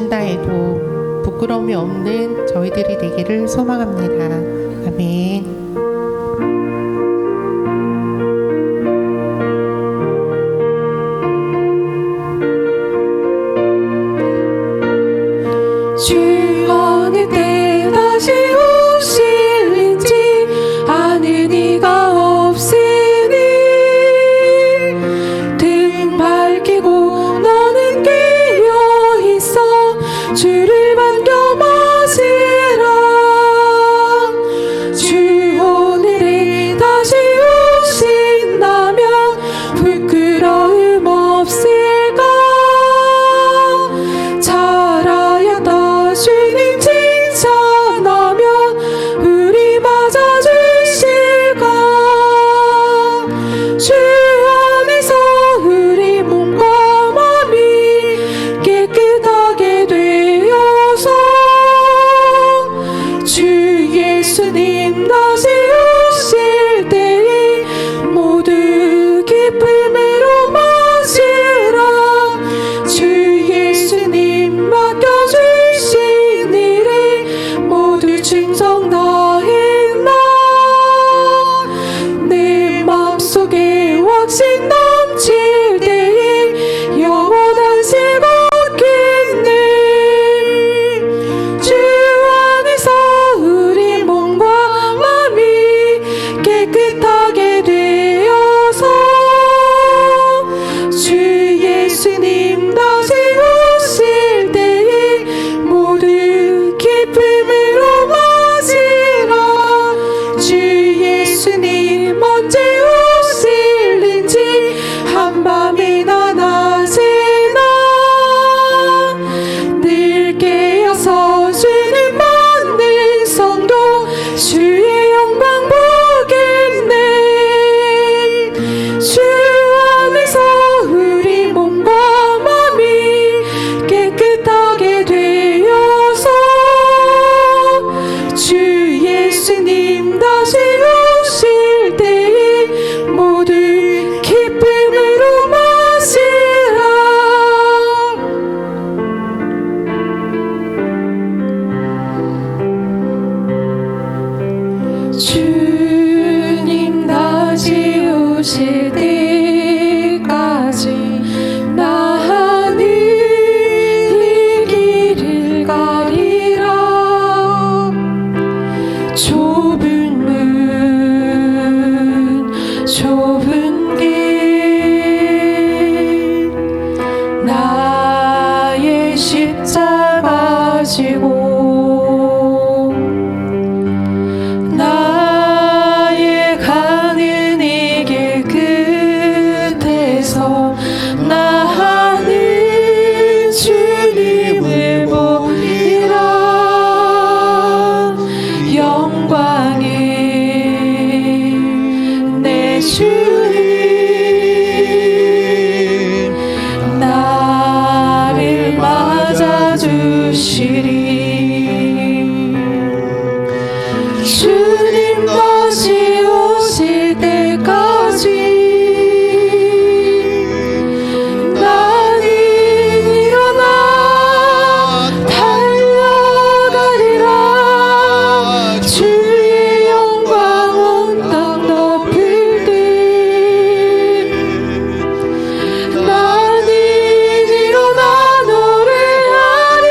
죽는다 해도 부끄러움이 없는 저희들이 되기를 소망합니다. 아멘. 주 어느 때 다시 오실는지 아는 이가 없으니 등 밝히고 너는 깨어있어 주를 반겨 맞으라. 주 오늘에 다시 오신다면 부끄러움 없을까. 잘하였다 주님 칭찬하면 우리 맞아주실까. 주 안에서 우리 몸과 마음이 깨끗하게 되어서 주 예수님 다시 오실 때에 모두 기쁨으로 맞으라. 주 예수님 맡겨주신 일에 모두 충성 다했나. 내 맘속에 확신 넘칠 때에 영원한 실 얻겠네. 주 안에서 우리 몸과 마음이 깨끗하게 되어서 주 예수님 다시 오실 때에 모두 기쁨으로 맞으라. 주 예수님 언제 오실는지 한밤이나 낮에나 늘 깨어서 주님 만난 성도 주의 영광 보겠네. 주 안에서 우리 몸과 마음이 깨끗하게 되어서 주 예수님 다시 오실 때에 모두 기쁨으로 맞으라. 주님 다시 오실 때까지 나는 이 길을 가리라. 좁은 문 좁은 길 나의 십자가 지고 나의 가는 이 길 끝에서 나는 주님을 보리라. 영광의 내 주님 나를 맞아주시리. 주님 다시 오실 때까지 나는 일어나 달려가리라. 주의 영광 온 땅 덮을 듯 나는 일어나 노래하리.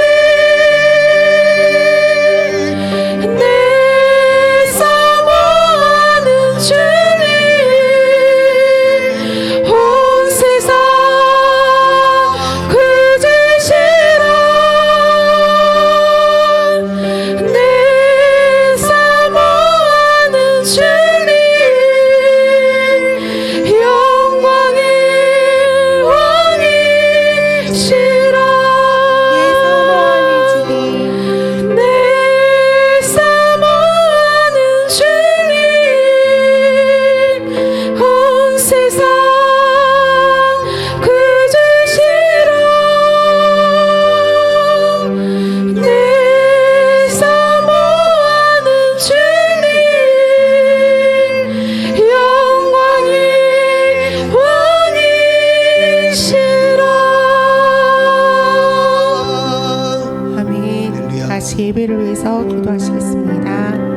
같이 예배를 위해서 기도하시겠습니다.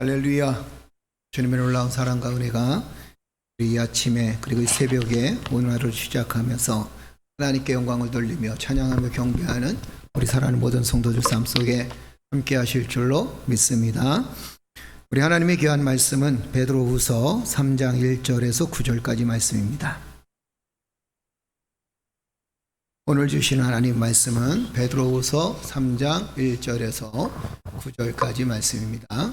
할렐루야. 주님의 놀라운 사랑과 은혜가 우리 이 아침에 그리고 이 새벽에 오늘 하루를 시작하면서 하나님께 영광을 돌리며 찬양하며 경배하는 우리 사랑하는 모든 성도들 삶 속에 함께 하실 줄로 믿습니다. 우리 하나님의 귀한 말씀은 베드로후서 3장 1절에서 9절까지 말씀입니다. 오늘 주신 하나님 말씀은 베드로후서 3장 1절에서 9절까지 말씀입니다.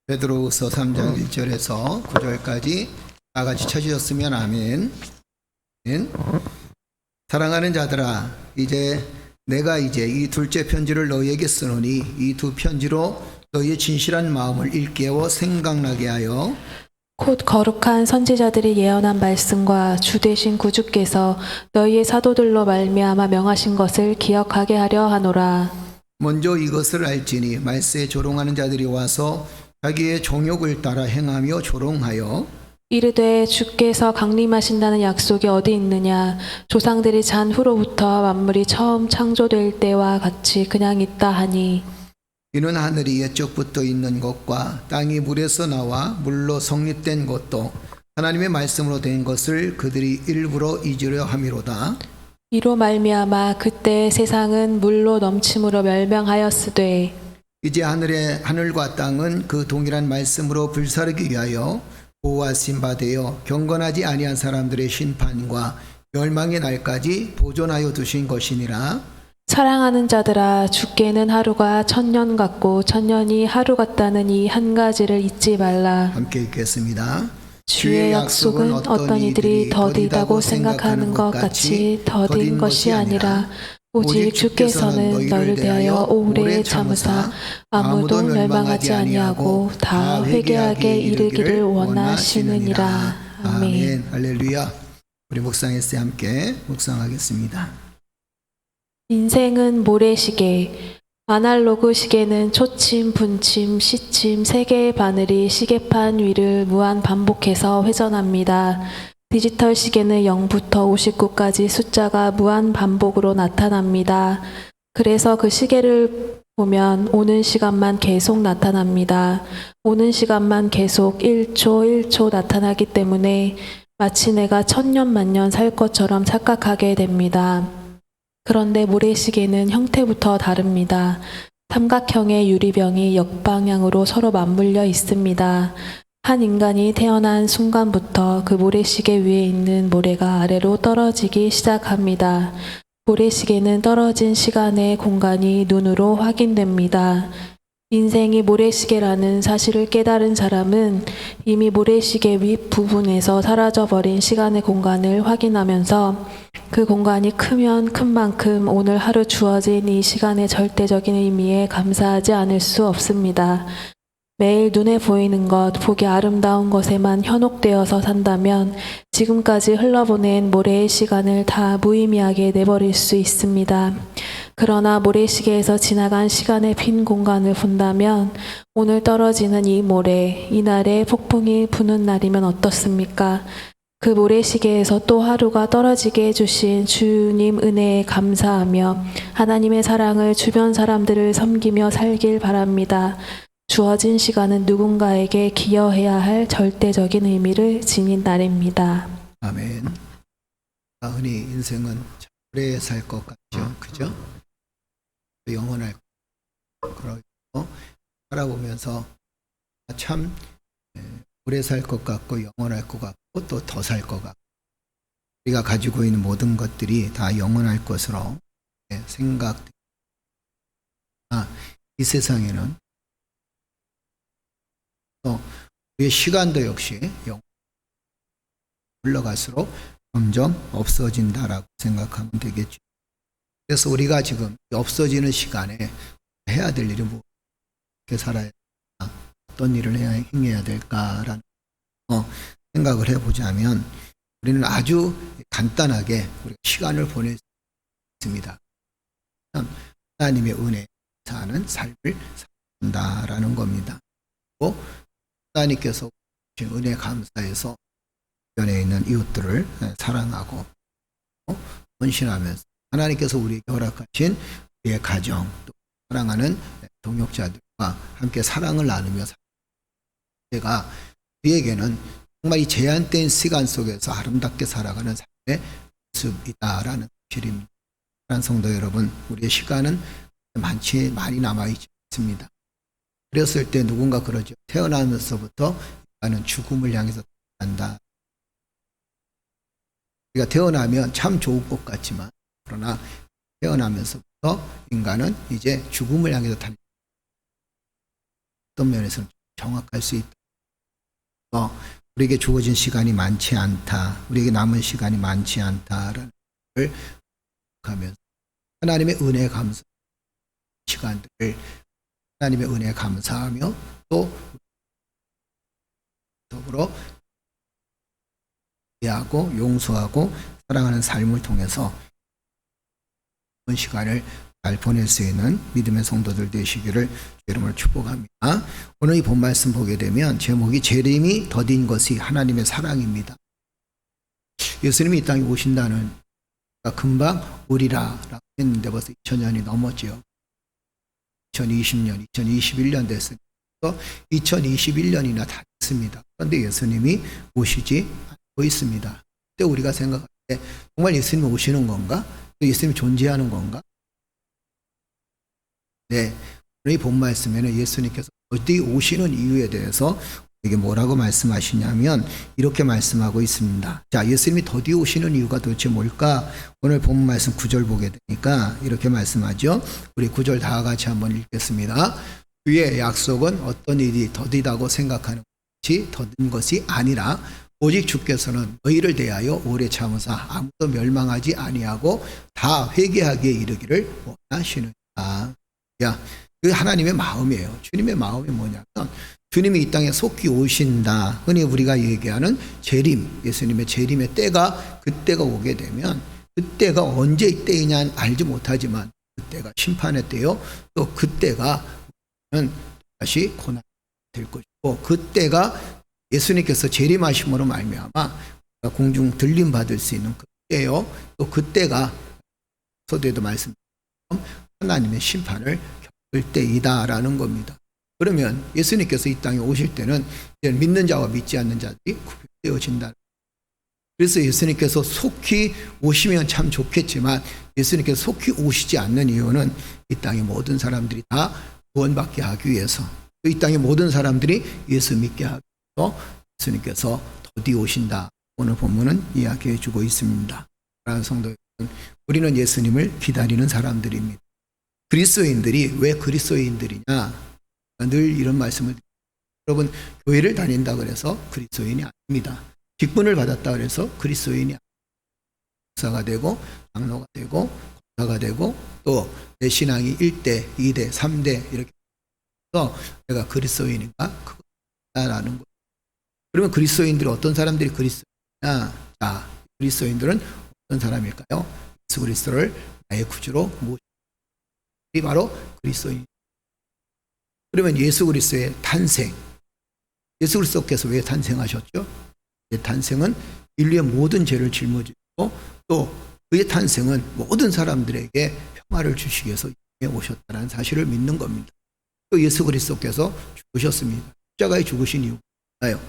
베드로후서 3장 1절에서 9절까지 다 같이 쳐주셨으면 아멘. 사랑하는 자들아, 내가 이 둘째 편지를 너희에게 쓰노니 이 두 편지로 너희의 진실한 마음을 일깨워 생각나게 하여 곧 거룩한 선지자들이 예언한 말씀과 주 되신 구주께서 너희의 사도들로 말미암아 명하신 것을 기억하게 하려 하노라. 먼저 이것을 알지니 말세에 조롱하는 자들이 와서 자기의 정욕을 따라 행하며 조롱하여 이르되 주께서 강림하신다는 약속이 어디 있느냐. 조상들이 잔 후로부터 만물이 처음 창조될 때와 같이 그냥 있다 하니 이는 하늘이 옛적부터 있는 것과 땅이 물에서 나와 물로 성립된 것도 하나님의 말씀으로 된 것을 그들이 일부러 잊으려 함이로다. 이로 말미암아 그때 세상은 물로 넘침으로 멸망하였으되 이제 하늘과 땅은 그 동일한 말씀으로 불사르기 위하여 보호하신 바 되어 경건하지 아니한 사람들의 심판과 멸망의 날까지 보존하여 두신 것이니라. 사랑하는 자들아, 주께는 하루가 천년 같고 천년이 하루 같다는 이 한 가지를 잊지 말라. 함께 읽겠습니다. 주의 약속은 어떤 이들이 더디다고 생각하는 것 같이 더딘 것이 아니라 오직 주께서는 너를 대하여 오래 참으사 아무도 멸망하지 아니하고 다 회개하게 이르기를 원하시느니라. 아멘. 할렐루야. 우리 묵상했을 때 함께 묵상하겠습니다. 인생은 모래시계. 아날로그 시계는 초침, 분침, 시침 세 개의 바늘이 시계판 위를 무한 반복해서 회전합니다. 디지털 시계는 0부터 59까지 숫자가 무한 반복으로 나타납니다. 그래서 그 시계를 보면 오는 시간만 계속 나타납니다. 오는 시간만 계속 1초 1초 나타나기 때문에 마치 내가 천년 만년 살 것처럼 착각하게 됩니다. 그런데 모래시계는 형태부터 다릅니다. 삼각형의 유리병이 역방향으로 서로 맞물려 있습니다. 한 인간이 태어난 순간부터 그 모래시계 위에 있는 모래가 아래로 떨어지기 시작합니다. 모래시계는 떨어진 시간의 공간이 눈으로 확인됩니다. 인생이 모래시계라는 사실을 깨달은 사람은 이미 모래시계 윗 부분에서 사라져버린 시간의 공간을 확인하면서 그 공간이 크면 큰 만큼 오늘 하루 주어진 이 시간의 절대적인 의미에 감사하지 않을 수 없습니다. 매일 눈에 보이는 것, 보기 아름다운 것에만 현혹되어서 산다면 지금까지 흘러보낸 모래의 시간을 다 무의미하게 내버릴 수 있습니다. 그러나 모래시계에서 지나간 시간의 빈 공간을 본다면 오늘 떨어지는 이 모래, 이날에 폭풍이 부는 날이면 어떻습니까? 그 모래시계에서 또 하루가 떨어지게 해주신 주님 은혜에 감사하며 하나님의 사랑을 주변 사람들을 섬기며 살길 바랍니다. 주어진 시간은 누군가에게 기여해야 할 절대적인 의미를 지닌 날입니다. 아멘. 흔히 인생은 오래 살 것 같죠, 그죠? 영원할 것. 그러고 살아보면서 참 오래 살 것 같고 영원할 것 같고 또 더 살 것 같고 우리가 가지고 있는 모든 것들이 다 영원할 것으로 생각됩니다. 이 세상에는 또 우리의 시간도 역시 흘러갈수록 점점 없어진다라고 생각하면 되겠죠. 그래서 우리가 지금 없어지는 시간에 해야 될 일이 뭐 어떻게 살아야 될까, 어떤 일을 행해야 될까라는 생각을 해보자면 우리는 아주 간단하게 우리가 시간을 보낼 수 있습니다. 하나님의 은혜에 사는 삶을 산다라는 겁니다. 그리고 하나님께서 주신 은혜 감사해서 주변에 있는 이웃들을 사랑하고 헌신하면서 하나님께서 우리에게 허락하신 우리의 가정, 또 사랑하는 동역자들과 함께 사랑을 나누며 제가 우리에게는 정말 이 제한된 시간 속에서 아름답게 살아가는 삶의 모습이다라는 사실입니다. 사랑하는 성도 여러분, 우리의 시간은 많이 남아있지 않습니다. 그랬을 때 누군가 그러죠. 태어나면서부터 인간은 죽음을 향해서 간다. 우리가 태어나면 참 좋을 것 같지만 그러나 태어나면서부터 인간은 이제 죽음을 향해서 달린다. 어떤 면에서는 정확할 수 있다. 우리에게 주어진 시간이 많지 않다. 우리에게 남은 시간이 많지 않다라는 것을 하면서 하나님의 은혜에 감사 시간들을 하나님의 은혜에 감사하며 또 더불어 이해하고 용서하고 사랑하는 삶을 통해서 그 시간을 잘 보낼 수 있는 믿음의 성도들 되시기를 여러분을 축복합니다. 오늘 이 본 말씀 보게 되면 제목이 재림이 더딘 것이 하나님의 사랑입니다. 예수님이 이 땅에 오신다는 금방 오리라라고 했는데 벌써 2000년이 넘었죠. 2020년, 2021년 됐으니까 2021년이나 다 됐습니다. 그런데 예수님이 오시지 않고 있습니다. 그때 우리가 생각할 때 정말 예수님이 오시는 건가? 또 예수님이 존재하는 건가? 네, 오늘 이 본 말씀에는 예수님께서 어디 오시는 이유에 대해서 이게 뭐라고 말씀하시냐면 이렇게 말씀하고 있습니다. 자, 예수님이 더디 오시는 이유가 도대체 뭘까? 오늘 본 말씀 9절 보게 되니까 이렇게 말씀하죠. 우리 9절 다 같이 한번 읽겠습니다. 주의 약속은 어떤 일이 더디다고 생각하는 것이 더딘 것이 아니라 오직 주께서는 너희를 대하여 오래 참으사 아무도 멸망하지 아니하고 다 회개하기에 이르기를 원하시느니라. 야, 그 하나님의 마음이에요. 주님의 마음이 뭐냐면 주님이 이 땅에 속히 오신다. 흔히 우리가 얘기하는 재림, 예수님의 재림의 때가 그때가 오게 되면 그때가 언제 때이냐 알지 못하지만 그때가 심판의 때요. 또 그때가 다시 고난이 될 것이고 그때가 예수님께서 재림하심으로 말미암아 공중 들림 받을 수 있는 그때요. 또 그때가 서두에도 말씀드린 하나님의 심판을 겪을 때이다라는 겁니다. 그러면 예수님께서 이 땅에 오실 때는 믿는 자와 믿지 않는 자들이 구별되어진다. 그래서 예수님께서 속히 오시면 참 좋겠지만 예수님께서 속히 오시지 않는 이유는 이 땅의 모든 사람들이 다 구원받게 하기 위해서 이 땅의 모든 사람들이 예수 믿게 하기 위해서 예수님께서 더디 오신다. 오늘 본문은 이야기해 주고 있습니다. 사랑하는 성도 여러분, 우리는 예수님을 기다리는 사람들입니다. 그리스도인들이 왜 그리스도인들이냐? 늘 이런 말씀을 드립니다. 여러분, 교회를 다닌다 그래서 그리스도인이 아닙니다. 직분을 받았다 그래서 그리스도인이 아닙니다. 목사가 되고 장로가 되고 권사가 되고 또 내 신앙이 1대, 2대, 3대 이렇게 그래서 내가 그리스도인인가? 그거라는 거예요. 그러면 그리스도인들이 어떤 사람들이 그리스도인이냐? 자, 그리스도인들은 어떤 사람일까요? 예수 그리스도를 나의 구주로 모시는 이 바로 그리스도인. 그러면 예수 그리스도의 탄생, 예수 그리스도께서 왜 탄생하셨죠? 그의 탄생은 인류의 모든 죄를 짊어지고 또 그의 탄생은 모든 사람들에게 평화를 주시기 위해서 오셨다는 사실을 믿는 겁니다. 또 예수 그리스도께서 죽으셨습니다. 십자가에 죽으신 이유가 뭐예요?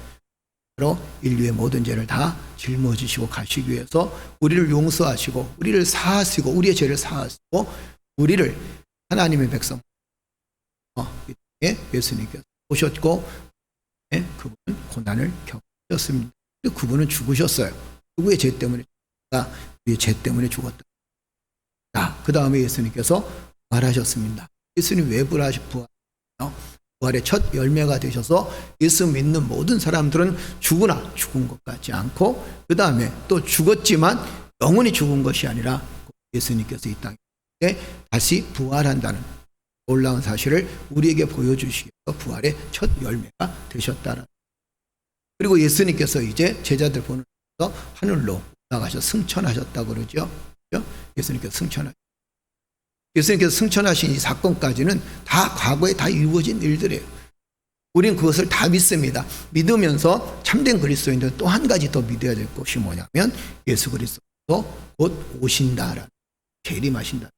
바로 인류의 모든 죄를 다 짊어지시고 가시기 위해서 우리를 용서하시고 우리를 사하시고 우리의 죄를 사하시고 우리를 하나님의 백성 예수님께서 오셨고 그분은 고난을 겪으셨습니다. 그리고 그분은 죽으셨어요. 누구의 죄 때문에 죽었다? 우리의 죄 때문에 죽었다. 자, 그 다음에 예수님께서 부활하셨습니다. 예수님 왜 부활하셨나요? 부활의 첫 열매가 되셔서 예수 믿는 모든 사람들은 죽으나 죽은 것 같지 않고 그 다음에 또 죽었지만 영원히 죽은 것이 아니라 예수님께서 이 땅에 다시 부활한다는 놀라운 사실을 우리에게 보여주시기 위해서 부활의 첫 열매가 되셨다는. 그리고 예수님께서 이제 제자들 보내서 하늘로 올라가셔 승천하셨다고 그러죠. 예수님께서 승천하신 이 사건까지는 다 과거에 다 이루어진 일들이에요. 우리는 그것을 다 믿습니다. 믿으면서 참된 그리스도인들은 또 한 가지 더 믿어야 될 것이 뭐냐면 예수 그리스도도 곧 오신다라는, 재림하신다.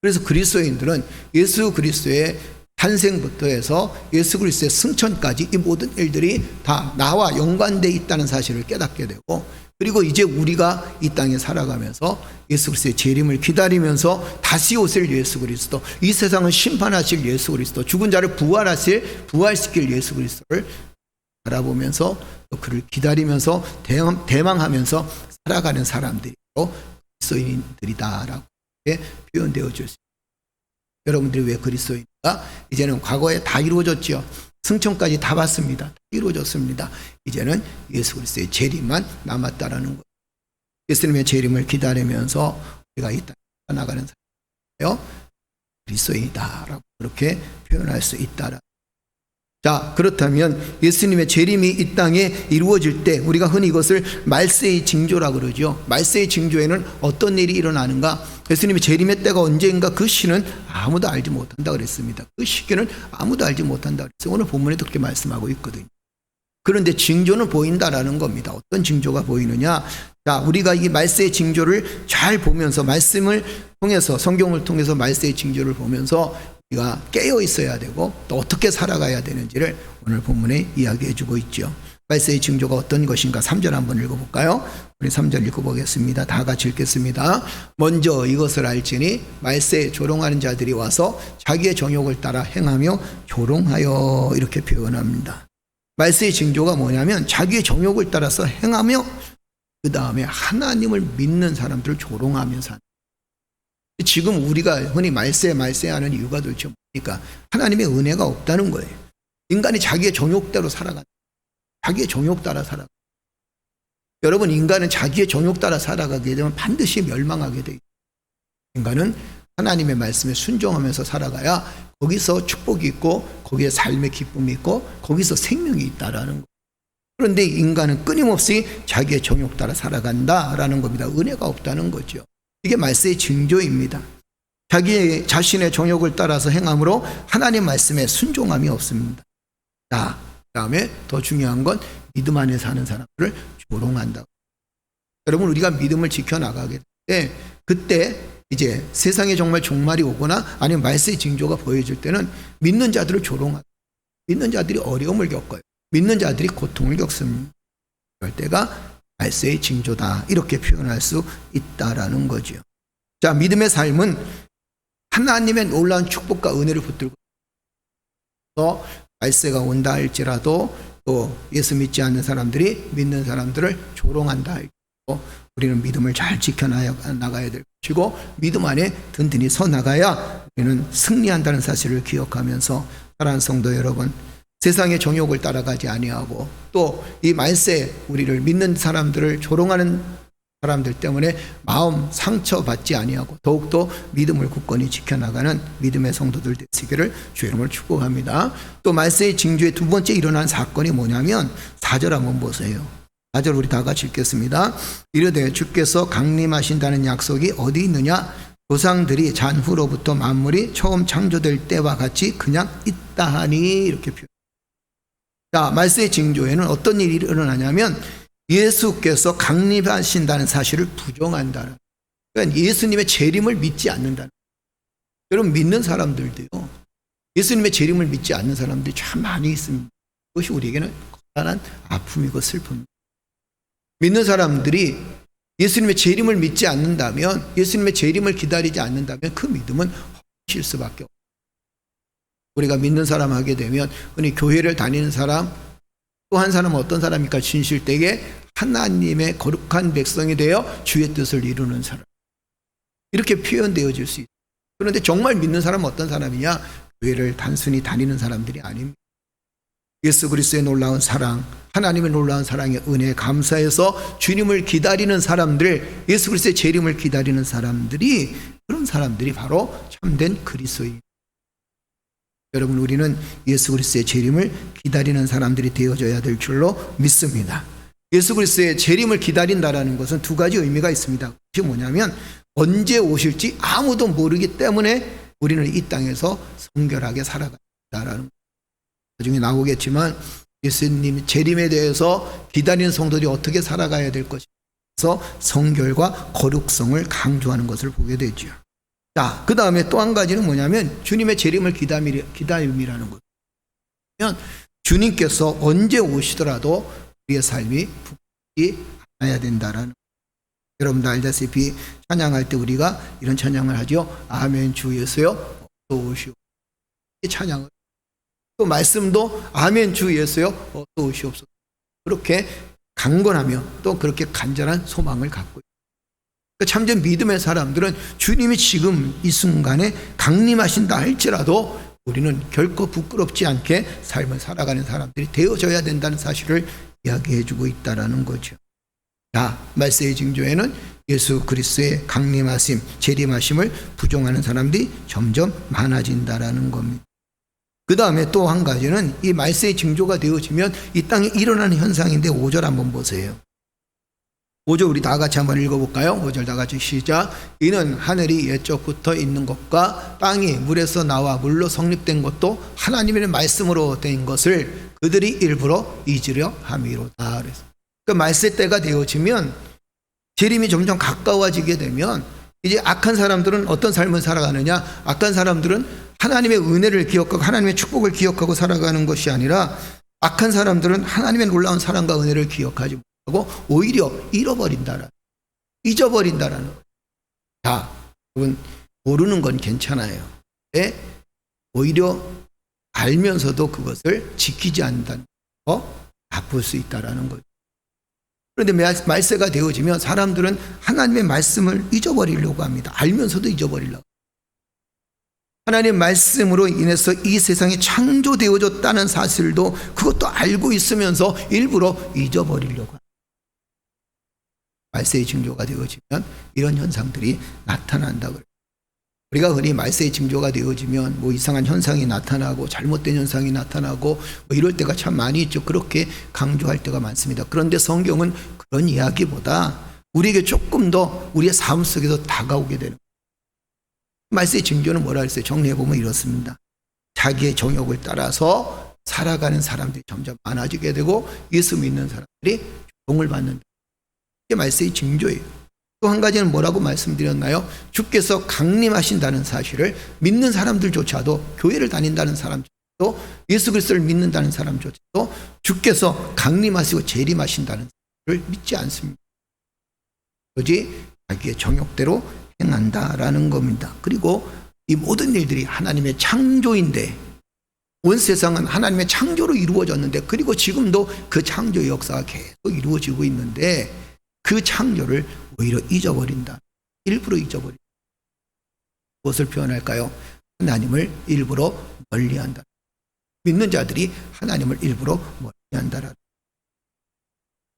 그래서 그리스도인들은 예수 그리스도의 탄생부터 해서 예수 그리스도의 승천까지 이 모든 일들이 다 나와 연관되어 있다는 사실을 깨닫게 되고, 그리고 이제 우리가 이 땅에 살아가면서 예수 그리스도의 재림을 기다리면서 다시 오실 예수 그리스도, 이 세상을 심판하실 예수 그리스도, 죽은 자를 부활시킬 예수 그리스도를 바라보면서 또 그를 기다리면서 대망하면서 살아가는 사람들이 그리스도인들이다라고 표현되어 줄 수 있습니다. 여러분들이 왜 그리스도인가? 이제는 과거에 다 이루어졌죠. 승천까지 다 봤습니다. 다 이루어졌습니다. 이제는 예수 그리스도의 재림만 남았다라는 거예요. 예수님의 재림을 기다리면서 우리가 이 땅에 살아나가는 사람이에요. 그리스도인이다라고 그렇게 표현할 수 있다라. 자, 그렇다면 예수님의 재림이 이 땅에 이루어질 때 우리가 흔히 이것을 말세의 징조라고 그러죠. 말세의 징조에는 어떤 일이 일어나는가? 예수님의 재림의 때가 언제인가? 그 시는 아무도 알지 못한다 그랬습니다. 그 시기는 아무도 알지 못한다 그랬어요. 오늘 본문에도 그렇게 말씀하고 있거든요. 그런데 징조는 보인다라는 겁니다. 어떤 징조가 보이느냐? 자, 우리가 이 말세의 징조를 잘 보면서, 말씀을 통해서, 성경을 통해서 말세의 징조를 보면서 우리가 깨어 있어야 되고 또 어떻게 살아가야 되는지를 오늘 본문에 이야기해 주고 있죠. 말세의 징조가 어떤 것인가? 3절 한번 읽어볼까요? 우리 3절 읽어보겠습니다. 다 같이 읽겠습니다. 먼저 이것을 알지니 말세에 조롱하는 자들이 와서 자기의 정욕을 따라 행하며 조롱하여, 이렇게 표현합니다. 말세의 징조가 뭐냐면 자기의 정욕을 따라서 행하며 그 다음에 하나님을 믿는 사람들을 조롱하며 사는. 지금 우리가 흔히 말세하는 이유가 도대체 뭡니까? 하나님의 은혜가 없다는 거예요. 인간이 자기의 정욕대로 살아간다. 자기의 정욕 따라 살아가. 여러분, 인간은 자기의 정욕 따라 살아가게 되면 반드시 멸망하게 돼 있어요. 인간은 하나님의 말씀에 순종하면서 살아가야 거기서 축복이 있고 거기에 삶의 기쁨이 있고 거기서 생명이 있다라는 거예요. 그런데 인간은 끊임없이 자기의 정욕 따라 살아간다라는 겁니다. 은혜가 없다는 거죠. 이게 말세의 징조입니다. 자기 자신의 정욕을 따라서 행함으로 하나님 말씀에 순종함이 없습니다. 자, 그 다음에 더 중요한 건 믿음 안에 사는 사람들을 조롱한다. 여러분, 우리가 믿음을 지켜나가게 될 때, 그때 이제 세상에 정말 종말이 오거나 아니면 말세의 징조가 보여질 때는 믿는 자들을 조롱하고, 믿는 자들이 어려움을 겪어요. 믿는 자들이 고통을 겪습니다. 그럴 때가 말세의 징조다, 이렇게 표현할 수 있다라는 거죠. 자, 믿음의 삶은 하나님의 놀라운 축복과 은혜를 붙들고 말세가 온다 할지라도 또 예수 믿지 않는 사람들이 믿는 사람들을 조롱한다 할지라도 우리는 믿음을 잘 지켜나가야 될 것이고, 믿음 안에 든든히 서 나가야 우리는 승리한다는 사실을 기억하면서, 사랑하는 성도 여러분, 세상의 정욕을 따라가지 아니하고 또 이 말세 우리를 믿는 사람들을 조롱하는 사람들 때문에 마음 상처받지 아니하고 더욱더 믿음을 굳건히 지켜나가는 믿음의 성도들 되시기를 주의 이름으로 축복합니다. 또 말세의 징조의 두 번째 일어난 사건이 뭐냐면 4절 한번 보세요. 4절 우리 다 같이 읽겠습니다. 이르되 주께서 강림하신다는 약속이 어디 있느냐? 조상들이 잔 후로부터 만물이 처음 창조될 때와 같이 그냥 있다 하니 이렇게 표현. 자, 말세의 징조에는 어떤 일이 일어나냐면 예수께서 강림하신다는 사실을 부정한다는, 그러니까 예수님의 재림을 믿지 않는다는. 여러분, 믿는 사람들도요, 예수님의 재림을 믿지 않는 사람들이 참 많이 있습니다. 그것이 우리에게는 커다란 아픔이고 슬픔입니다. 믿는 사람들이 예수님의 재림을 믿지 않는다면, 예수님의 재림을 기다리지 않는다면 그 믿음은 헛실 수밖에 없어요. 우리가 믿는 사람 하게 되면 흔히 교회를 다니는 사람, 또 한 사람은 어떤 사람입니까? 진실되게 하나님의 거룩한 백성이 되어 주의 뜻을 이루는 사람, 이렇게 표현되어질 수 있어요. 그런데 정말 믿는 사람은 어떤 사람이냐? 교회를 단순히 다니는 사람들이 아닙니다. 예수 그리스도의 놀라운 사랑, 하나님의 놀라운 사랑의 은혜에 감사해서 주님을 기다리는 사람들, 예수 그리스도의 재림을 기다리는 사람들이, 그런 사람들이 바로 참된 그리스도인. 여러분, 우리는 예수 그리스도의 재림을 기다리는 사람들이 되어져야 될 줄로 믿습니다. 예수 그리스도의 재림을 기다린다라는 것은 두 가지 의미가 있습니다. 그것이 뭐냐면 언제 오실지 아무도 모르기 때문에 우리는 이 땅에서 성결하게 살아간다라는 것. 나중에 나오겠지만 예수님 재림에 대해서 기다리는 성도들이 어떻게 살아가야 될 것인가서 성결과 거룩성을 강조하는 것을 보게 되죠. 자, 그 다음에 또 한 가지는 뭐냐면 주님의 재림을 기다림이라는 것. 주님께서 언제 오시더라도 우리의 삶이 부끄럽지 않아야 된다라는 것. 여러분도 알다시피 찬양할 때 우리가 이런 찬양을 하죠. 아멘 주 예수여 어서 오시오. 이 찬양을, 또 말씀도 아멘 주 예수여 어서 오시옵소서. 그렇게 강건하며 또 그렇게 간절한 소망을 갖고 있습니다. 참된 믿음의 사람들은 주님이 지금 이 순간에 강림하신다 할지라도 우리는 결코 부끄럽지 않게 삶을 살아가는 사람들이 되어져야 된다는 사실을 이야기해주고 있다는 거죠. 자, 말세의 징조에는 예수 그리스도의 강림하심, 재림하심을 부정하는 사람들이 점점 많아진다는 겁니다. 그 다음에 또 한 가지는 이 말세의 징조가 되어지면 이 땅에 일어나는 현상인데 5절 한번 보세요. 5절 우리 다 같이 한번 읽어볼까요? 5절 다 같이 시작. 이는 하늘이 옛적부터 있는 것과 땅이 물에서 나와 물로 성립된 것도 하나님의 말씀으로 된 것을 그들이 일부러 잊으려 함이로다. 그래서 그 말세 때가 되어지면, 재림이 점점 가까워지게 되면 이제 악한 사람들은 어떤 삶을 살아가느냐? 악한 사람들은 하나님의 은혜를 기억하고 하나님의 축복을 기억하고 살아가는 것이 아니라, 악한 사람들은 하나님의 놀라운 사랑과 은혜를 기억하지 하고 오히려 잊어버린다는 거예요. 자, 여러분, 모르는 건 괜찮아요. 근데 오히려 알면서도 그것을 지키지 않는다는 거 나쁠 수 있다는 거죠. 그런데 말세가 되어지면 사람들은 하나님의 말씀을 잊어버리려고 합니다. 알면서도 잊어버리려고. 하나님의 말씀으로 인해서 이 세상이 창조되어졌다는 사실도 그것도 알고 있으면서 일부러 잊어버리려고 합니다. 말세의 징조가 되어지면 이런 현상들이 나타난다고 그래요. 우리가 흔히 말세의 징조가 되어지면 뭐 이상한 현상이 나타나고 잘못된 현상이 나타나고 뭐 이럴 때가 참 많이 있죠. 그렇게 강조할 때가 많습니다. 그런데 성경은 그런 이야기보다 우리에게 조금 더 우리의 삶 속에서 다가오게 되는 거예요. 말세의 징조는 뭐라 했어요? 정리해보면 이렇습니다. 자기의 정욕을 따라서 살아가는 사람들이 점점 많아지게 되고 예수 믿는 사람들이 조롱을 받는다. 이게 말세의 징조예요. 또 한 가지는 뭐라고 말씀드렸나요? 주께서 강림하신다는 사실을 믿는 사람들조차도, 교회를 다닌다는 사람조차도, 예수 그리스도를 믿는다는 사람조차도 주께서 강림하시고 재림하신다는 사실을 믿지 않습니다. 오직 자기의 정욕대로 행한다라는 겁니다. 그리고 이 모든 일들이 하나님의 창조인데, 온 세상은 하나님의 창조로 이루어졌는데, 그리고 지금도 그 창조의 역사가 계속 이루어지고 있는데 그 창조를 오히려 잊어버린다. 일부러 잊어버린다. 무엇을 표현할까요? 하나님을 일부러 멀리한다. 믿는 자들이 하나님을 일부러 멀리한다.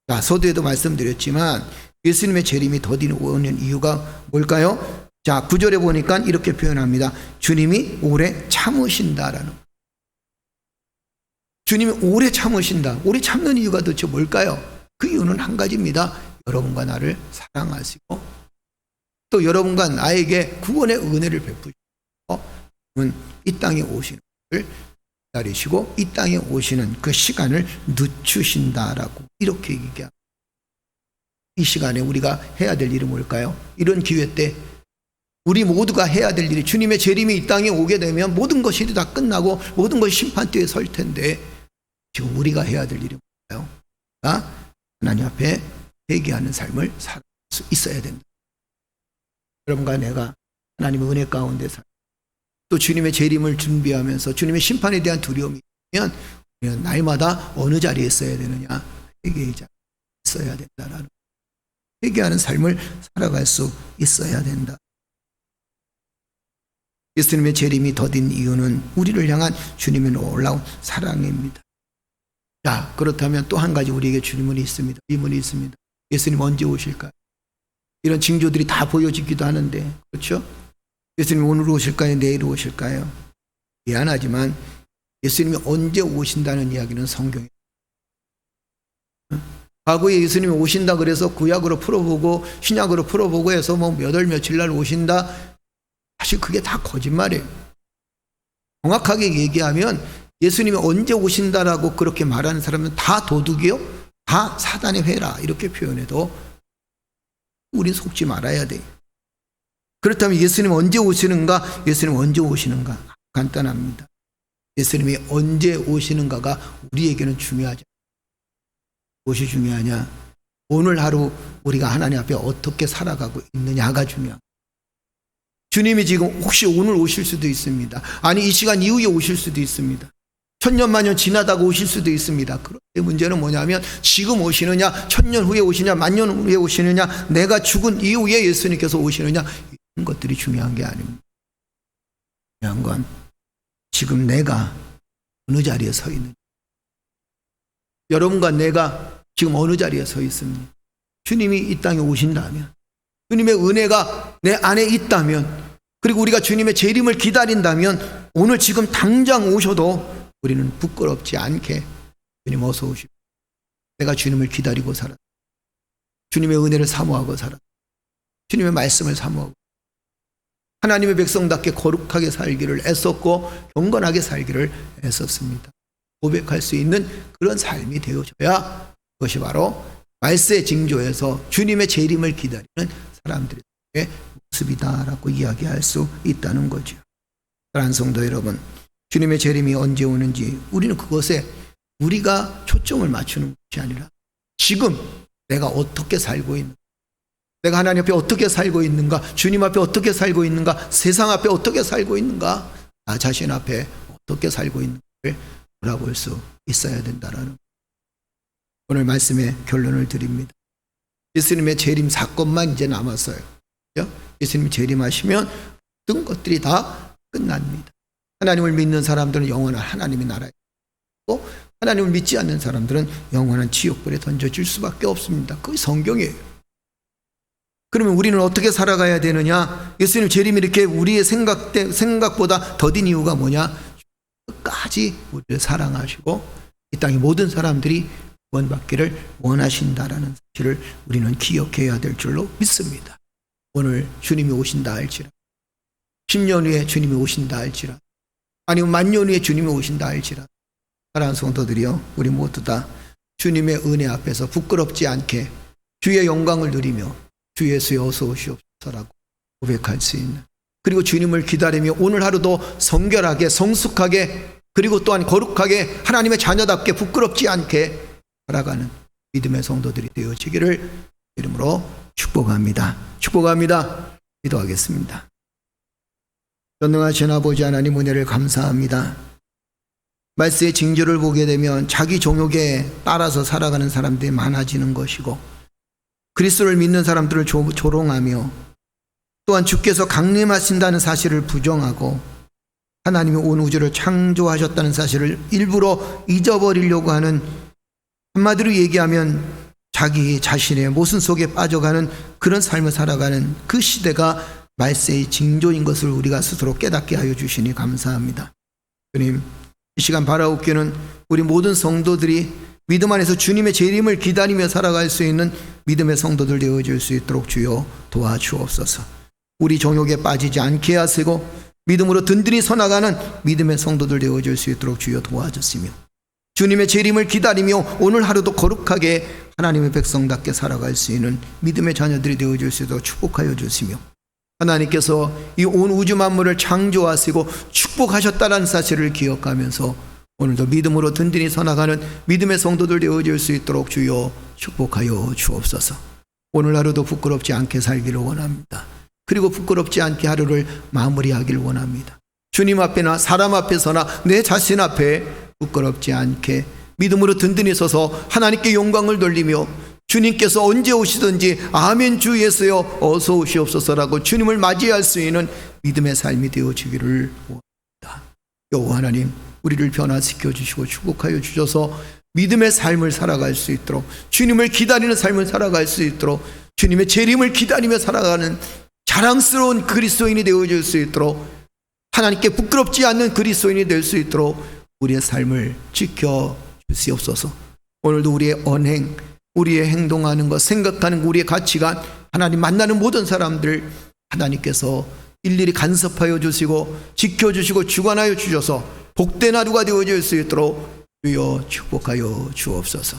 자, 서두에도 말씀드렸지만 예수님의 재림이 더디는 이유가 뭘까요? 자, 9절에 보니까 이렇게 표현합니다. 주님이 오래 참으신다라는. 주님이 오래 참으신다. 오래 참는 이유가 도대체 뭘까요? 그 이유는 한 가지입니다. 여러분과 나를 사랑하시고 또 여러분과 나에게 구원의 은혜를 베푸시고 이 땅에 오시는 것을 기다리시고 이 땅에 오시는 그 시간을 늦추신다라고 이렇게 얘기합니다. 이 시간에 우리가 해야 될 일은 뭘까요? 이런 기회 때 우리 모두가 해야 될 일이, 주님의 재림이 이 땅에 오게 되면 모든 것이 다 끝나고 모든 것이 심판대에 설 텐데 지금 우리가 해야 될 일이 뭘까요? 하나님 앞에 회개하는 삶을 살 수 있어야 된다. 여러분과 내가 하나님의 은혜 가운데 또 주님의 재림을 준비하면서 주님의 심판에 대한 두려움이 있으면 우리는 날마다 어느 자리에 있어야 되느냐? 회개의 자리에 있어야 된다라는, 회개하는 삶을 살아갈 수 있어야 된다. 예수님의 재림이 더딘 이유는 우리를 향한 주님의 놀라운 사랑입니다. 자, 그렇다면 또 한 가지 우리에게 질문이 있습니다. 의문이 있습니다. 예수님 언제 오실까요? 이런 징조들이 다 보여지기도 하는데, 그렇죠? 예수님 오늘 오실까요? 내일 오실까요? 미안하지만 예수님이 언제 오신다는 이야기는 성경에, 과거에 예수님이 오신다 그래서 구약으로 풀어보고 신약으로 풀어보고 해서 뭐 몇 월 며칠 날 오신다, 사실 그게 다 거짓말이에요. 정확하게 얘기하면 예수님이 언제 오신다라고 그렇게 말하는 사람은 다 도둑이요, 다 사단의 회라, 이렇게 표현해도 우린 속지 말아야 돼요. 그렇다면 예수님 언제 오시는가? 예수님 언제 오시는가? 간단합니다. 예수님이 언제 오시는가가 우리에게는 중요하죠. 무엇이 중요하냐? 오늘 하루 우리가 하나님 앞에 어떻게 살아가고 있느냐가 중요합니다. 주님이 지금 혹시 오늘 오실 수도 있습니다. 아니 이 시간 이후에 오실 수도 있습니다. 천년 만년 지나다가 오실 수도 있습니다. 그런데 문제는 뭐냐면 지금 오시느냐, 천년 후에 오시냐, 만년 후에 오시느냐, 내가 죽은 이후에 예수님께서 오시느냐, 이런 것들이 중요한 게 아닙니다. 중요한 건 지금 내가 어느 자리에 서 있느냐. 여러분과 내가 지금 어느 자리에 서 있습니까? 주님이 이 땅에 오신다면, 주님의 은혜가 내 안에 있다면, 그리고 우리가 주님의 재림을 기다린다면 오늘 지금 당장 오셔도 우리는 부끄럽지 않게 주님 어서 오시고, 내가 주님을 기다리고 살았다, 주님의 은혜를 사모하고 살았다, 주님의 말씀을 사모하고 하나님의 백성답게 거룩하게 살기를 애썼고 경건하게 살기를 애썼습니다. 고백할 수 있는 그런 삶이 되어져야 그것이 바로 말세의 징조에서 주님의 재림을 기다리는 사람들의 모습이다라고 이야기할 수 있다는 거죠. 사랑하는 성도 여러분, 주님의 재림이 언제 오는지 우리는 그것에 우리가 초점을 맞추는 것이 아니라 지금 내가 어떻게 살고 있는가, 내가 하나님 앞에 어떻게 살고 있는가, 주님 앞에 어떻게 살고 있는가, 세상 앞에 어떻게 살고 있는가, 나 자신 앞에 어떻게 살고 있는가를 돌아볼 수 있어야 된다라는, 오늘 말씀의 결론을 드립니다. 예수님의 재림 사건만 이제 남았어요. 예수님이 재림하시면 모든 것들이 다 끝납니다. 하나님을 믿는 사람들은 영원한 하나님의 나라에 있고, 하나님을 믿지 않는 사람들은 영원한 지옥불에 던져질 수밖에 없습니다. 그게 성경이에요. 그러면 우리는 어떻게 살아가야 되느냐? 예수님 재림이 이렇게 우리의 생각보다 더딘 이유가 뭐냐? 끝까지 우리를 사랑하시고 이 땅의 모든 사람들이 구원받기를 원하신다라는 사실을 우리는 기억해야 될 줄로 믿습니다. 오늘 주님이 오신다 할지라, 10년 후에 주님이 오신다 할지라, 아니면 만년 후에 주님이 오신다 할지라, 사랑하는 성도들이여, 우리 모두 다 주님의 은혜 앞에서 부끄럽지 않게 주의 영광을 누리며 주 예수여 어서 오시옵소서라고 고백할 수 있는, 그리고 주님을 기다리며 오늘 하루도 성결하게 성숙하게 그리고 또한 거룩하게 하나님의 자녀답게 부끄럽지 않게 살아가는 믿음의 성도들이 되어지기를 이름으로 축복합니다. 축복합니다. 기도하겠습니다. 전능하신 아버지 하나님, 은혜를 감사합니다. 말세의 징조를 보게 되면 자기 종욕에 따라서 살아가는 사람들이 많아지는 것이고, 그리스도를 믿는 사람들을 조롱하며 또한 주께서 강림하신다는 사실을 부정하고 하나님이 온 우주를 창조하셨다는 사실을 일부러 잊어버리려고 하는, 한마디로 얘기하면 자기 자신의 모순 속에 빠져가는 그런 삶을 살아가는 그 시대가 말세의 징조인 것을 우리가 스스로 깨닫게 하여 주시니 감사합니다. 주님, 이 시간 바라옵기는 우리 모든 성도들이 믿음 안에서 주님의 재림을 기다리며 살아갈 수 있는 믿음의 성도들 되어줄 수 있도록 주여 도와주옵소서. 우리 정욕에 빠지지 않게 하시고 믿음으로 든든히 서나가는 믿음의 성도들 되어줄 수 있도록 주여 도와주시며, 주님의 재림을 기다리며 오늘 하루도 거룩하게 하나님의 백성답게 살아갈 수 있는 믿음의 자녀들이 되어줄 수 있도록 축복하여 주시며, 하나님께서 이 온 우주 만물을 창조하시고 축복하셨다는 사실을 기억하면서 오늘도 믿음으로 든든히 서나가는 믿음의 성도들 되어줄 수 있도록 주여 축복하여 주옵소서. 오늘 하루도 부끄럽지 않게 살기를 원합니다. 그리고 부끄럽지 않게 하루를 마무리하기를 원합니다. 주님 앞에나 사람 앞에서나 내 자신 앞에 부끄럽지 않게 믿음으로 든든히 서서 하나님께 영광을 돌리며 주님께서 언제 오시든지 아멘 주 예수여 어서 오시옵소서라고 주님을 맞이할 수 있는 믿음의 삶이 되어지기를 원합니다. 여호와 하나님, 우리를 변화시켜 주시고 축복하여 주셔서 믿음의 삶을 살아갈 수 있도록, 주님을 기다리는 삶을 살아갈 수 있도록, 주님의 재림을 기다리며 살아가는 자랑스러운 그리스도인이 되어줄 수 있도록, 하나님께 부끄럽지 않는 그리스도인이 될 수 있도록 우리의 삶을 지켜 주시옵소서. 오늘도 우리의 언행, 우리의 행동하는 것, 생각하는 것, 우리의 가치관, 하나님 만나는 모든 사람들 하나님께서 일일이 간섭하여 주시고 지켜주시고 주관하여 주셔서 복된 하루가 되어질 수 있도록 주여 축복하여 주옵소서.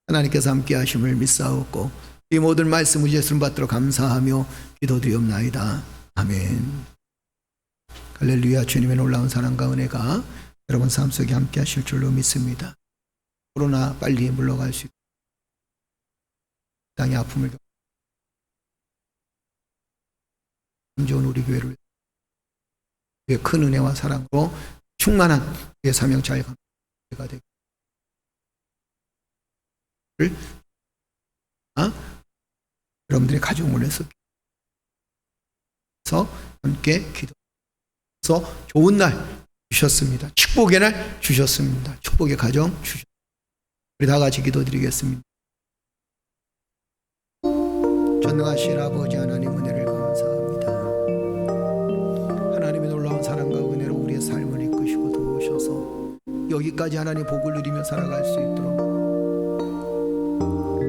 하나님께서 함께 하심을 믿사옵고 이 모든 말씀 우리 예수님 받들어 감사하며 기도드리옵나이다. 아멘. 할렐루야. 주님의 놀라운 사랑과 은혜가 여러분 삶 속에 함께 하실 줄로 믿습니다. 코로나 빨리 물러갈 수 있고 땅의 아픔을 좋은 우리 교회를 큰 은혜와 사랑으로 충만한 우리의 사명 잘 감당가 되기를 여러분들의 가족을 위해서 함께 기도해서 좋은 날 주셨습니다. 축복의 날 주셨습니다. 축복의 가정 주셨습니다. 우리 다 같이 기도드리겠습니다. 전능하신 아버지 하나님, 은혜를 감사합니다. 하나님의 놀라운 사랑과 은혜로 우리의 삶을 이끄시고 도우셔서 여기까지 하나님 복을 누리며 살아갈 수 있도록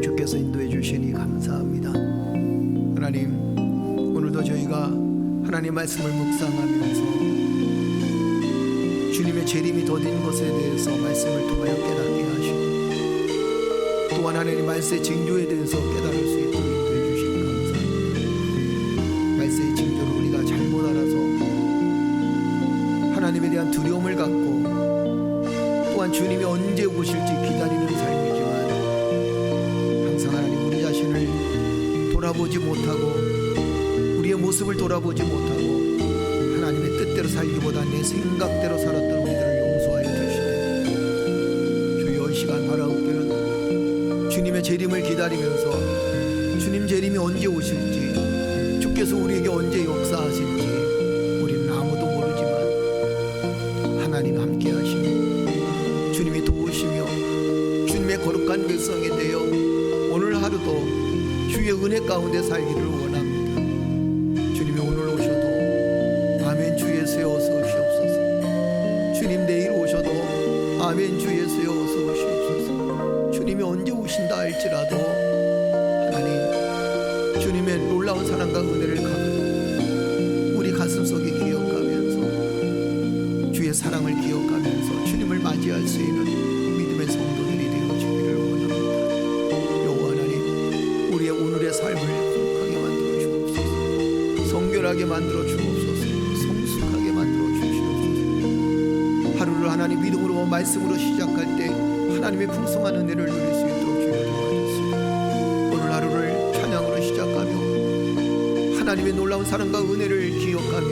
주께서 인도해 주시니 감사합니다. 하나님, 오늘도 저희가 하나님 말씀을 묵상하면서 주님의 재림이 더딘 것에 대해서 말씀을 통하여 깨닫게 하시고, 또한 하나님 말씀의 징조에 대해서 깨달을 수 있도록 인도해 주시니 감사합니다. 말씀의 징조를 우리가 잘못 알아서 하나님에 대한 두려움을 갖고, 또한 주님이 언제 오실지 기다리는 삶이지만 항상 하나님 우리 자신을 돌아보지 못하고 우리의 모습을 돌아보지 못하고 하나님의 뜻대로 살기보다 내 생각대로 살았던 우리들을 용서하여 주시되, 주여 이 시간 바라옵기는 주님의 재림을 기다리면서 주님 재림이 언제 오실지, 주께서 우리에게 언제 역사하실지 우리는 아무도 모르지만 하나님 함께 하시며 주님이 도우시며 주님의 거룩한 백성이 되어 오늘 하루도 주의 은혜 가운데 살기를 원합니다. 주님이 오늘 오셔도 아멘 주 예수여 어서 오시옵소서. 주님 내일 오셔도 아멘 주 예수여 어서 오시옵소서. 주님이 언제 오신다 할지라도 하나님 주님의 놀라운 사랑과 은혜를 우리 가슴 속에 기억하면서 주의 사랑을 기억하면서 주님을 맞이할 수 있는 믿음의 성도들이 되어지기를 원합니다. 여호와 하나님, 우리의 오늘의 삶을 거룩하게 만들어 주옵소서. 성결하게 만들어 주옵소서. 성숙하게 만들어 주시옵소서. 하루를 하나님 믿음으로 말씀으로 시작할 때 하나님의 풍성한 은혜를 누릴 수 있도록 주여 도와주시고, 오늘 하루를 찬양으로 시작하며 하나님의 놀라운 사랑과 은혜를 기억하며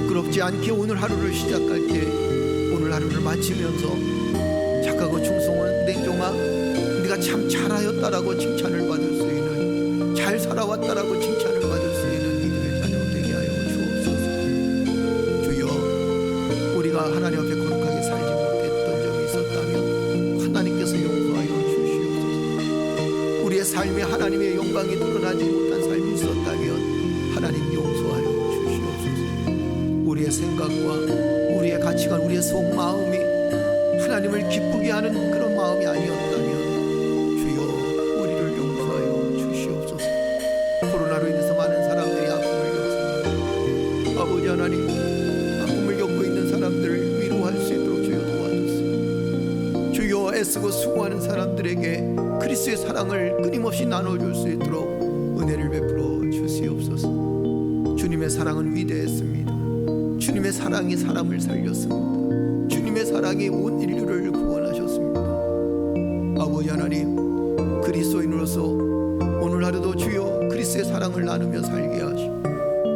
부끄럽지 않게 오늘 하루를 시작할 때 오늘 하루를 마치면서 착하고 충성한 내 종아, 네가 참 잘하였다라고 칭찬을 받을 수 있는, 잘 살아왔다라고 칭찬을 받을 수 있는 믿음의 자녀 되게 하여 주옵소서. 주여, 우리가 하나님 앞에 거룩하게 살지 못했던 점이 있었다면 하나님께서 용서하여 주시옵소서. 삶에 하나님의 영광이 드러나지 못한 삶이 있었다면 하나님 용서하여 주시옵소서. 우리의 생각과 우리의 가치관, 우리의 속마음이 하나님을 기쁘게 하는 그런 마음이 아니었다면 주여 우리를 용서하여 주시옵소서. 코로나로 인해서 많은 사람들이 아픔을 겪습니다. 아버지 하나님, 아픔을 겪고 있는 사람들을 위로할 수 있도록 주여 도와주세요. 주여 애쓰고 수고하는 사람들에게 그리스도의 사랑을 끊임없이 나눠줄 수 있도록 은혜를 베풀어 주시옵소서. 주님의 사랑은 위대했습니다. 주님의 사랑이 사람을 살렸습니다. 주님의 사랑이 온 인류를 구원하셨습니다. 아버지 하나님, 그리스도인으로서 오늘 하루도 주여 그리스도의 사랑을 나누며 살게 하시고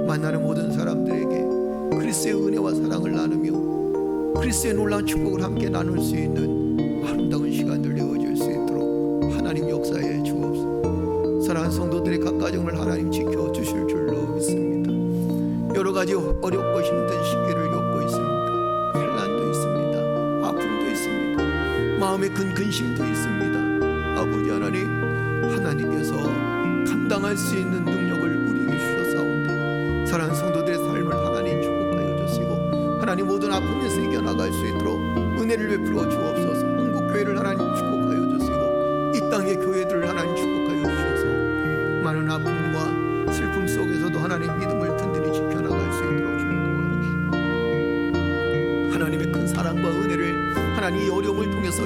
만나는 모든 사람들에게 그리스도의 은혜와 사랑을 나누며 그리스도의 놀라운 축복을 함께 나눌 수 있는 아름다운 시간들 되어질 수 있도록 하나님 역사해 주옵소서. 사랑하는 성도들의 각 가정을 하나님 지켜주실 줄로 믿습니다. 여러 가지 어렵고 힘든 시기를 겪고 있습니다. 환난도 있습니다. 아픔도 있습니다. 마음의 큰 근심도 있습니다. 아버지 하나님, 하나님께서 감당할 수 있는 능력을 우리에게 주셨사온데 사랑하는 성도들의 삶을 하나님 축복하여 주시고 하나님 모든 아픔에서 이겨나갈 수 있도록 은혜를 베풀어 주옵소서. 한국교회를 하나님 축복하여 주시고 이 땅의 교회들을 하나님 축복하여 주셔서 많은 아픔과 슬픔 속에서도 하나님 믿음을 든든히 지켜나갈 수 있도록 주옵소서. 하나님의 큰 사랑과 은혜를 하나님 이 어려움을 통해서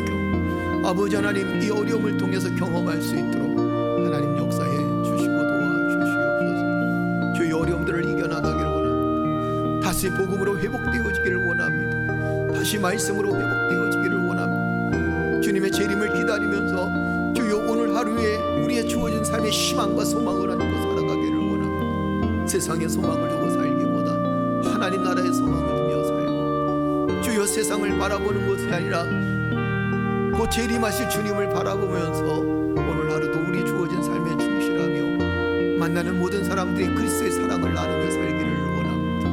아버지 하나님 이 어려움을 통해서 경험할 수 있도록 하나님 역사해 주시고 도와주시옵소서. 주의 어려움들을 이겨나가기를 원합니다. 다시 복음으로 회복되어지기를 원합니다. 다시 말씀으로 회복되어지기를 원합니다. 주님의 재림을 기다리면서 주여 오늘 하루에 우리의 주어진 삶의 희망과 소망을 안고 살아가기를 원합니다. 세상의 소망을 두고 살기보다 하나님 나라의 소망을 두며 살고 주여 세상을 바라보는 것이 아니라 곧 재림하실 주님을 바라보면서 오늘 하루도 우리 주어진 삶에 충실하며 만나는 모든 사람들이 그리스도의 사랑을 나누며 살기를 원합니다.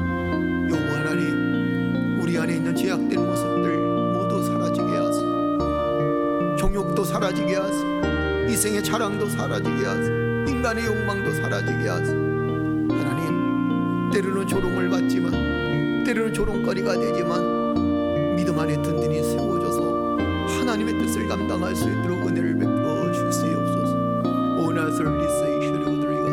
여호와 하나님, 우리 안에 있는 제약된 모습들 모두 사라지게 하소서. 정욕도 사라지게 하소서. 이생의 자랑도 사라지게 하소서. 인간의 욕망도 사라지게 하소서. 하나님, 때로는 조롱을 받지만 때로는 조롱거리가 되지만 믿음 안에 든든히 세워져서 하나님의 뜻을 감당할 수 있도록 은혜를 베풀어 주시옵소서. 오나 설리세이 셔리고들이가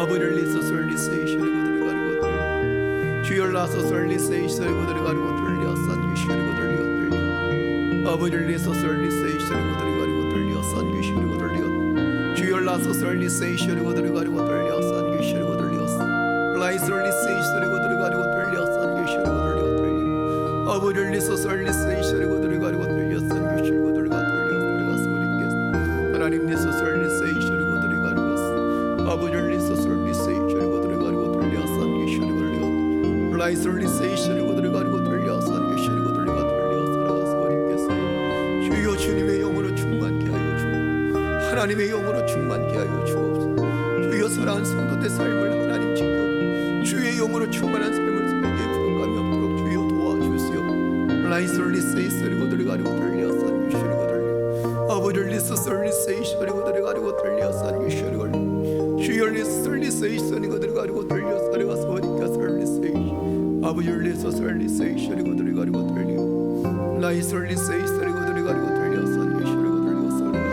아버지를 리서 설리세이 셔리고들이가 주열라서 설리세이 셔리고들이가 들려 산기 셔리고들이가 아버지를 리서 설리세이 셔리고들이가 들려 산기 셔리고들이가 주열라서 설리세이 셔리고들이가 들려 산기 셔리고들이가 라이설리세이 셔리고들이가 들려 산기 셔리고들이가 아버지를 리서 설리세이 셔리고들이가 들려 산기 셔리고들이가 들려 소리께서 하나님 리서 설리세이 셔리고들이가 아버지를 리서 설리세이 셔리고들이가 들려 산기 셔리고들이가 라이설리세이 셔리고들이가 들려 산기 셔리고들이가 들려 소리께서 주여 주님의 영으로 충만케 하여 주옵소서. 하나님의 영으로 충만케 하여 주옵소서. 주여 사랑하는 성도들 삶을 하나님 지켜 주의 영으로 충만한 삶을 살게 부족함이 없도록 주여 도와주시오. 라이설리세이 셔리고들이가 들려 산기 셔리고들이가 아버지를 리서 설리세이 셔리고들이가 들려 산기 셔리고들이가 주여 리서 설리세이 셔리고들이가 들려 소리가 소리가 설리세이 아버지를 리서 설리세이 셔리고들이가 들려 라이설리세이 셔리고들이가 들려 산기 셔리고들이가 소리가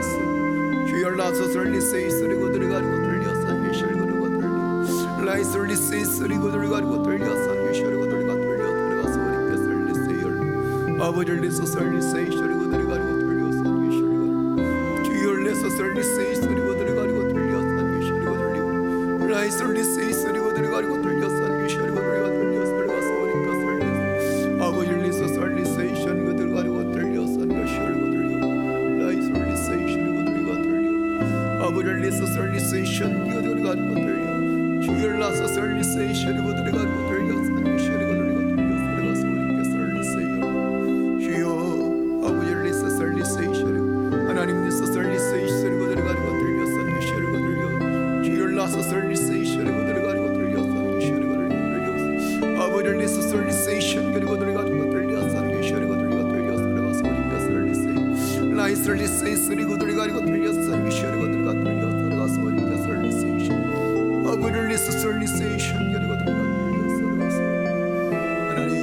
주여 라서 설리세이 셔리고들이가 들려 산기 셔리고들이가 들려 라이설리세이 셔리고들이가 들려 산기 셔리고들이가 들려 소리가 소리가 설리세이 아버지를 리서 설리세이 셔리고들이가 들려 산기 셔리고들이가 주여 리서 설리세이 셔리고들이가 들려 산기 셔리고들이가 라이설리세이 셔리고들이가 들려 산기 셔리고들이가 들려 소리가 소리가 설리 아버지를 리서 설리세이 셔리고들이가 들려 산기 셔리고들이가 라이설리세이 셔리고들이가 들려 아버지를 리서 설리세이 셔리고들이가 들려 주여 라서 설리세이 셔리고들이가 들려 산기 셔리고들이가 들려 소리가 소리가 설리세이 주여 아버지를 리서 설리세이 셔리 하나님 리서 설리세이 셔리고들이가 들려 산기 셔리고들이가 주여 라서 설리세이 셔리고들이가 들려 산기 셔리고들이가 들려 아버지를 리서 설리세이 셔리고들이가 들려 산기 셔리고들이가 들려 소리가 소리가 설리세이 라이설리 리세이 쓰리고 들어가리고 들렸어 미셔리고 들어가 들렸어 들어가서 버리니까 설리세이션 아버지 리스 설리세이션 여리고 들어가 들렸어 들어가서 하나님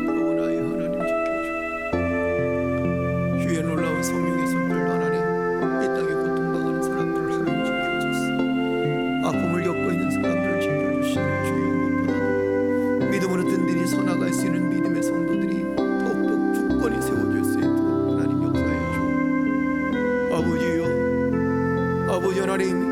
너무나의 하나님 지켜줘 주의 놀라운 성령의 손들 하나님 이 땅에 고통당하는 사람들을 하나님 지켜주소서 아픔을 겪고 있는 사람들을 지켜주시며 주여 무엇보다도 믿음으로 든든히 서나갈 수 있는 믿음의 성도들이 더욱더 굳건히 세워질 수 있도록 하나님 역사해 주 아버지여 아버지 하나님